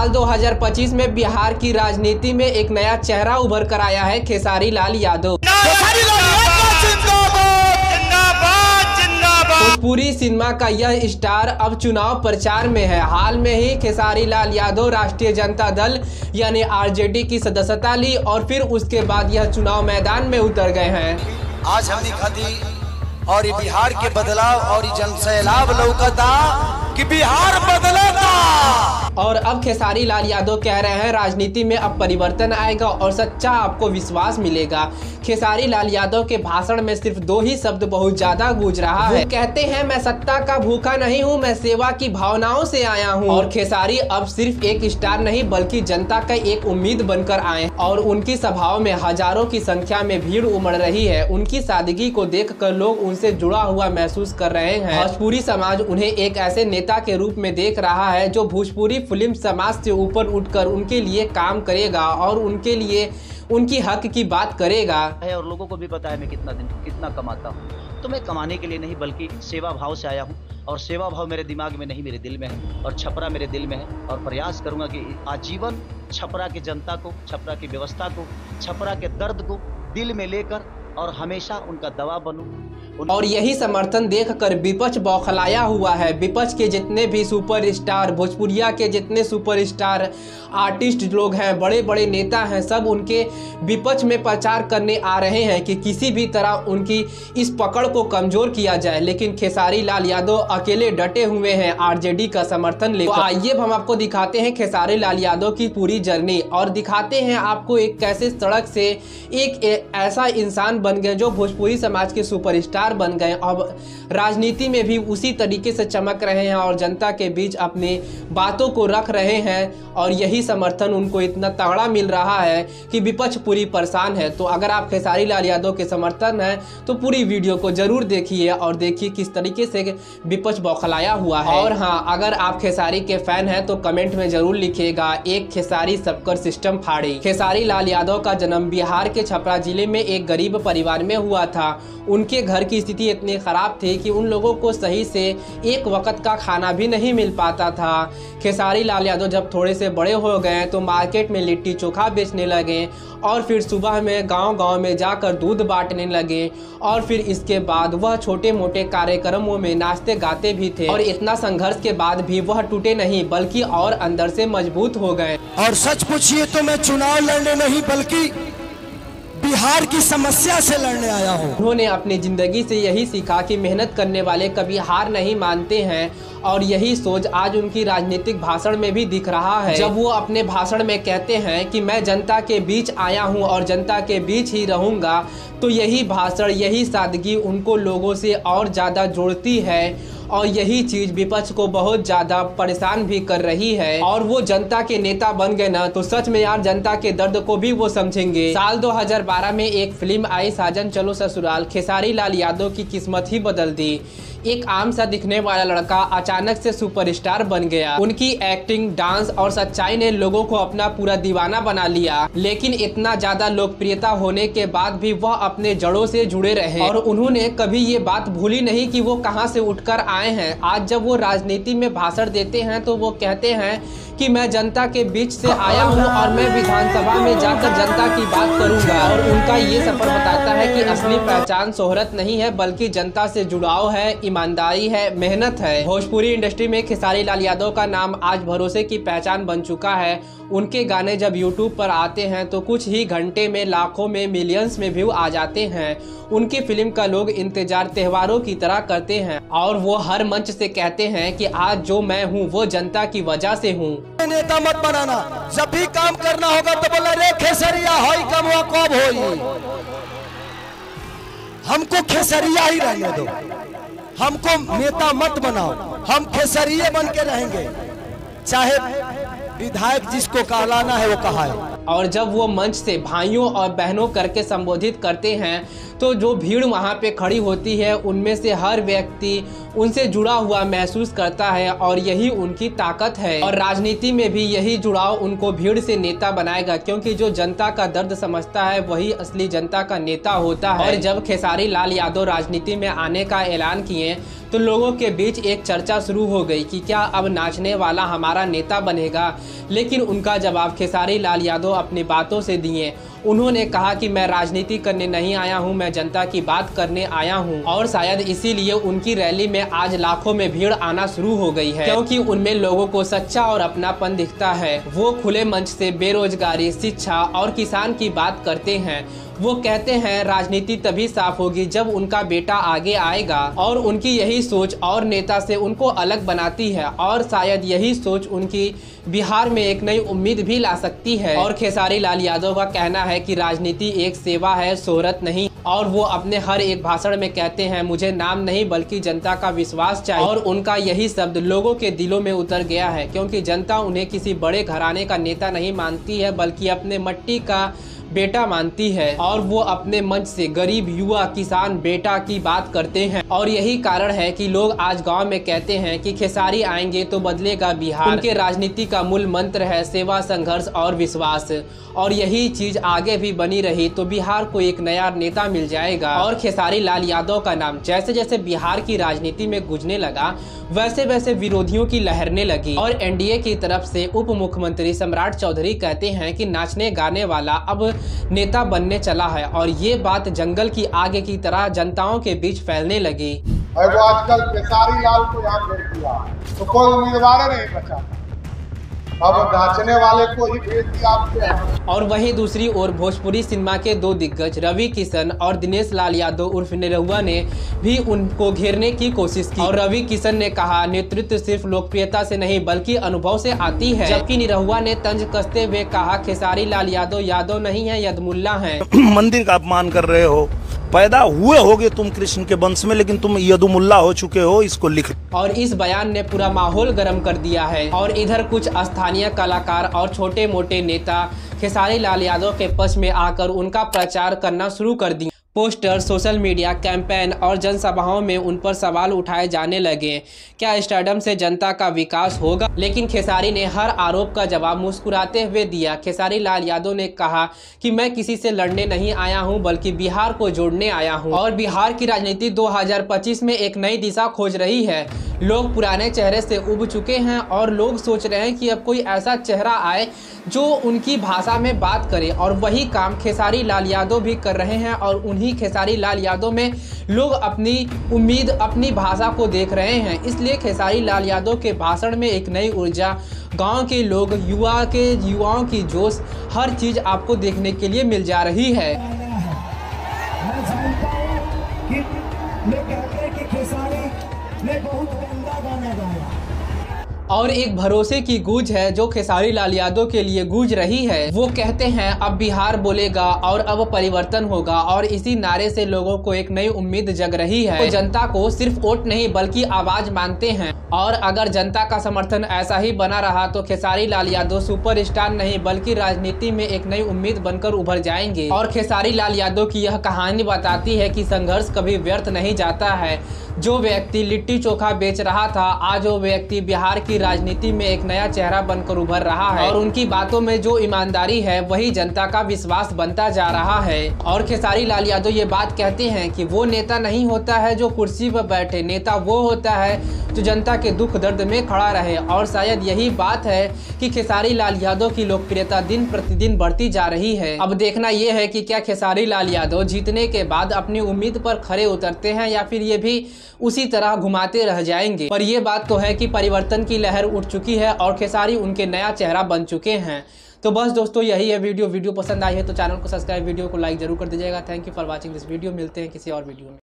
साल 2025 में बिहार की राजनीति में एक नया चेहरा उभर कर आया है खेसारी लाल यादव। भोजपुरी सिनेमा का यह स्टार अब चुनाव प्रचार में है। हाल में ही खेसारी लाल यादव राष्ट्रीय जनता दल यानी आरजेडी की सदस्यता ली और फिर उसके बाद यह चुनाव मैदान में उतर गए हैं। आज हमने खाती और ये बिहार के बदलाव और जन सैलाब लौकता कि बिहार बदलता। और अब खेसारी लाल यादव कह रहे हैं राजनीति में अब परिवर्तन आएगा और सच्चा आपको विश्वास मिलेगा। खेसारी लाल यादव के भाषण में सिर्फ 2 ही शब्द बहुत ज्यादा गूंज रहा है। कहते हैं मैं सत्ता का भूखा नहीं हूं, मैं सेवा की भावनाओं से आया हूं। और खेसारी अब सिर्फ एक स्टार नहीं बल्कि जनता का एक उम्मीद बनकर आए और उनकी सभाओं में हजारों की संख्या में भीड़ उमड़ रही है। उनकी सादगी को देखकर लोग उनसे जुड़ा हुआ महसूस कर रहे हैं। भोजपुरी समाज उन्हें एक ऐसे नेता के रूप में देख रहा है जो भोजपुरी फिल्म समाज से ऊपर उठकर उनके लिए काम करेगा और उनके लिए उनकी हक की बात करेगा। और लोगों को भी पता है मैं कितना कमाता हूँ, तो मैं कमाने के लिए नहीं बल्कि सेवा भाव से आया हूँ। और सेवा भाव मेरे दिमाग में नहीं, मेरे दिल में है और छपरा मेरे दिल में है। और प्रयास करूंगा कि आजीवन छपरा की जनता को, छपरा की व्यवस्था को, छपरा के दर्द को दिल में लेकर और हमेशा उनका दवा बनूं। और यही समर्थन देखकर विपक्ष बौखलाया हुआ है। विपक्ष के जितने भी सुपरस्टार, भोजपुरिया के जितने सुपरस्टार आर्टिस्ट लोग हैं, बड़े बड़े नेता हैं, सब उनके विपक्ष में प्रचार करने आ रहे हैं कि किसी भी तरह उनकी इस पकड़ को कमजोर किया जाए। लेकिन खेसारी लाल यादव अकेले डटे हुए हैं आरजेडी का समर्थन लेकर। तो आइए हम आपको दिखाते हैं खेसारी लाल यादव की पूरी जर्नी और दिखाते हैं आपको एक कैसे सड़क से एक ऐसा इंसान बन गए जो भोजपुरी समाज के सुपरस्टार बन गए। अब राजनीति में भी उसी तरीके से चमक रहे हैं और जनता के बीच अपनी बातों को रख रहे हैं और यही समर्थन उनको इतना तगड़ा मिल रहा है कि विपक्ष पूरी परेशान है। तो अगर आप खेसारी लाल यादव के समर्थन हैं तो पूरी वीडियो को जरूर देखिए और देखिए किस तरीके से विपक्ष बौखलाया हुआ है। और हाँ, अगर आप खेसारी के फैन हैं तो कमेंट में जरूर लिखिएगा एक खेसारी सबकर सिस्टम फाड़ी। खेसारी लाल यादव का जन्म बिहार के छपरा जिले में एक गरीब परिवार में हुआ था। उनके घर की स्थिति इतनी खराब थी कि उन लोगों को सही से एक वक्त का खाना भी नहीं मिल पाता था। खेसारी लाल यादव जब थोड़े से बड़े हो गए तो मार्केट में लिट्टी चोखा बेचने लगे और फिर सुबह में गांव-गांव में जाकर दूध बांटने लगे और फिर इसके बाद वह छोटे मोटे कार्यक्रमों में नाचते गाते भी थे। और इतना संघर्ष के बाद भी वह टूटे नहीं बल्कि और अंदर से मजबूत हो गए। और सच पूछिए तो मैं चुनाव लड़ने नहीं बल्कि बिहार की समस्या से लड़ने आया हूँ। उन्होंने अपनी जिंदगी से यही सीखा कि मेहनत करने वाले कभी हार नहीं मानते हैं और यही सोच आज उनकी राजनीतिक भाषण में भी दिख रहा है। जब वो अपने भाषण में कहते हैं कि मैं जनता के बीच आया हूँ और जनता के बीच ही रहूँगा, तो यही भाषण, यही सादगी उनको लोगों से और ज़्यादा जोड़ती है और यही चीज विपक्ष को बहुत ज्यादा परेशान भी कर रही है। और वो जनता के नेता बन गए ना तो सच में यार जनता के दर्द को भी वो समझेंगे। साल 2012 में एक फिल्म आई साजन चलो ससुराल। खेसारी लाल यादव की किस्मत ही बदल दी। एक आम सा दिखने वाला लड़का अचानक से सुपरस्टार बन गया। उनकी एक्टिंग, डांस और सच्चाई ने लोगों को अपना पूरा दीवाना बना लिया। लेकिन इतना ज्यादा लोकप्रियता होने के बाद भी वह अपने जड़ों से जुड़े रहे और उन्होंने कभी ये बात भूली नहीं कि वो कहां से उठकर आए हैं। आज जब वो राजनीति में भाषण देते हैं तो वो कहते हैं कि मैं जनता के बीच से आया हूं और मैं विधानसभा में जाकर जनता की बात करूंगा। और उनका ये सफर बताता है कि असली पहचान शोहरत नहीं है बल्कि जनता से जुड़ाव है, ईमानदारी है, मेहनत है। भोजपुरी इंडस्ट्री में खेसारी लाल यादव का नाम आज भरोसे की पहचान बन चुका है। उनके गाने जब यूट्यूब पर आते हैं तो कुछ ही घंटे में लाखों में, मिलियंस में व्यू आ जाते हैं। उनकी फिल्म का लोग इंतजार त्योहारों की तरह करते हैं और वो हर मंच से कहते हैं कि आज जो मैं हूँ वो जनता की वजह से हूँ। नेता मत बनाना, जब भी काम करना होगा तो बोला रे खेसरिया होई कमवा कब होई। हमको खेसरिया ही रहने दो, हमको नेता मत बनाओ, हम खेसरिये बन के रहेंगे। चाहे विधायक जिसको कहलाना है वो कहा है। और जब वो मंच से भाइयों और बहनों करके संबोधित करते हैं तो जो भीड़ वहाँ पे खड़ी होती है उनमें से हर व्यक्ति उनसे जुड़ा हुआ महसूस करता है और यही उनकी ताकत है। और राजनीति में भी यही जुड़ाव उनको भीड़ से नेता बनाएगा, क्योंकि जो जनता का दर्द समझता है वही असली जनता का नेता होता है। और जब खेसारी लाल यादव राजनीति में आने का ऐलान किए तो लोगों के बीच एक चर्चा शुरू हो गई कि क्या अब नाचने वाला हमारा नेता बनेगा। लेकिन उनका जवाब खेसारी लाल यादव अपनी बातों से दिए। उन्होंने कहा कि मैं राजनीति करने नहीं आया हूं, मैं जनता की बात करने आया हूं। और शायद इसीलिए उनकी रैली में आज लाखों में भीड़ आना शुरू हो गई है, क्योंकि उनमें लोगों को सच्चा और अपनापन दिखता है। वो खुले मंच से बेरोजगारी, शिक्षा और किसान की बात करते हैं। वो कहते हैं राजनीति तभी साफ होगी जब उनका बेटा आगे आएगा। और उनकी यही सोच और नेता से उनको अलग बनाती है और शायद यही सोच उनकी बिहार में एक नई उम्मीद भी ला सकती है। और खेसारी लाल यादव का कहना है कि राजनीति एक सेवा है, शोहरत नहीं। और वो अपने हर एक भाषण में कहते हैं मुझे नाम नहीं बल्कि जनता का विश्वास चाहिए। और उनका यही शब्द लोगों के दिलों में उतर गया है, क्योंकि जनता उन्हें किसी बड़े घराने का नेता नहीं मानती है बल्कि अपने मट्टी का बेटा मानती है। और वो अपने मंच से गरीब, युवा, किसान बेटा की बात करते हैं। और यही कारण है कि लोग आज गांव में कहते हैं कि खेसारी आएंगे तो बदलेगा बिहार। उनके राजनीति का मूल मंत्र है सेवा, संघर्ष और विश्वास। और यही चीज आगे भी बनी रही तो बिहार को एक नया नेता मिल जाएगा। और खेसारी लाल यादव का नाम जैसे जैसे बिहार की राजनीति में गूंजने लगा वैसे वैसे विरोधियों की लहरने लगी। और एनडीए की तरफ से उप मुख्यमंत्री सम्राट चौधरी कहते हैं कि नाचने गाने वाला अब नेता बनने चला है। और ये बात जंगल की आग की तरह जनताओं के बीच फैलने लगी। और वो आजकल खेसारी लाल को यहाँ भेज दिया तो कोई उम्मीदवार नहीं बचा, अब नाचने वाले को ही भेज दिया आपके यहाँ। और वहीं दूसरी ओर भोजपुरी सिनेमा के दो दिग्गज रवि किशन और दिनेश लाल यादव उर्फ निरहुआ ने भी उनको घेरने की कोशिश की। और रवि किशन ने कहा नेतृत्व सिर्फ लोकप्रियता से नहीं बल्कि अनुभव से आती है, जबकि निरहुआ ने तंज कसते हुए कहा खेसारी लाल यादव नहीं है, यदमुल्ला है। मंदिर का अपमान कर रहे हो, पैदा हुए होगे तुम कृष्ण के वंश में लेकिन तुम यदुमुल्ला हो चुके हो, इसको लिख। और इस बयान ने पूरा माहौल गर्म कर दिया है। और इधर कुछ स्थानीय कलाकार और छोटे मोटे नेता खेसारी लाल यादव के पक्ष में आकर उनका प्रचार करना शुरू कर दिया। पोस्टर, सोशल मीडिया कैंपेन और जनसभाओं में उन पर सवाल उठाए जाने लगे, क्या स्टारडम से जनता का विकास होगा? लेकिन खेसारी ने हर आरोप का जवाब मुस्कुराते हुए दिया। खेसारी लाल यादव ने कहा कि मैं किसी से लड़ने नहीं आया हूं बल्कि बिहार को जोड़ने आया हूं। और बिहार की राजनीति 2025 में एक नई दिशा खोज रही है। लोग पुराने चेहरे से उब चुके हैं और लोग सोच रहे हैं कि अब कोई ऐसा चेहरा आए जो उनकी भाषा में बात करे। और वही काम खेसारी लाल यादव भी कर रहे हैं। और उन्हीं खेसारी लाल यादव में लोग अपनी उम्मीद, अपनी भाषा को देख रहे हैं। इसलिए खेसारी लाल यादव के भाषण में एक नई ऊर्जा, गांव के लोग, युवाओं की जोश, हर चीज आपको देखने के लिए मिल जा रही है। मैं जानता हूं कि कहते हैं कि खेसारी ने बहुत गंदा गाना गाया। और एक भरोसे की गूंज है जो खेसारी लाल यादव के लिए गूंज रही है। वो कहते हैं अब बिहार बोलेगा और अब परिवर्तन होगा। और इसी नारे से लोगों को एक नई उम्मीद जग रही है। तो जनता को सिर्फ वोट नहीं बल्कि आवाज मानते हैं। और अगर जनता का समर्थन ऐसा ही बना रहा तो खेसारी लाल यादव सुपरस्टार नहीं बल्कि राजनीति में एक नई उम्मीद बनकर उभर जाएंगे। और खेसारी लाल यादव की यह कहानी बताती है कि संघर्ष कभी व्यर्थ नहीं जाता है। जो व्यक्ति लिट्टी चोखा बेच रहा था आज वो व्यक्ति बिहार की राजनीति में एक नया चेहरा बनकर उभर रहा है। और उनकी बातों में जो ईमानदारी है वही जनता का विश्वास बनता जा रहा है। और खेसारी लाल यादव ये बात कहते हैं कि वो नेता नहीं होता है जो कुर्सी पर बैठे, नेता वो होता है जो जनता के दुख दर्द में खड़ा रहे। और शायद यही बात है कि खेसारी लाल यादव की लोकप्रियता दिन प्रतिदिन बढ़ती जा रही है। अब देखना यह है कि क्या खेसारी लाल यादव जीतने के बाद अपनी उम्मीद पर खरे उतरते हैं या फिर ये भी उसी तरह घुमाते रह जाएंगे। पर यह बात तो है कि परिवर्तन की लहर उठ चुकी है और खेसारी उनके नया चेहरा बन चुके हैं। तो बस दोस्तों यही है वीडियो पसंद आई है तो चैनल को सब्सक्राइब, वीडियो को लाइक जरूर कर दीजिएगा। Thank you for watching this video. मिलते हैं किसी और वीडियो में।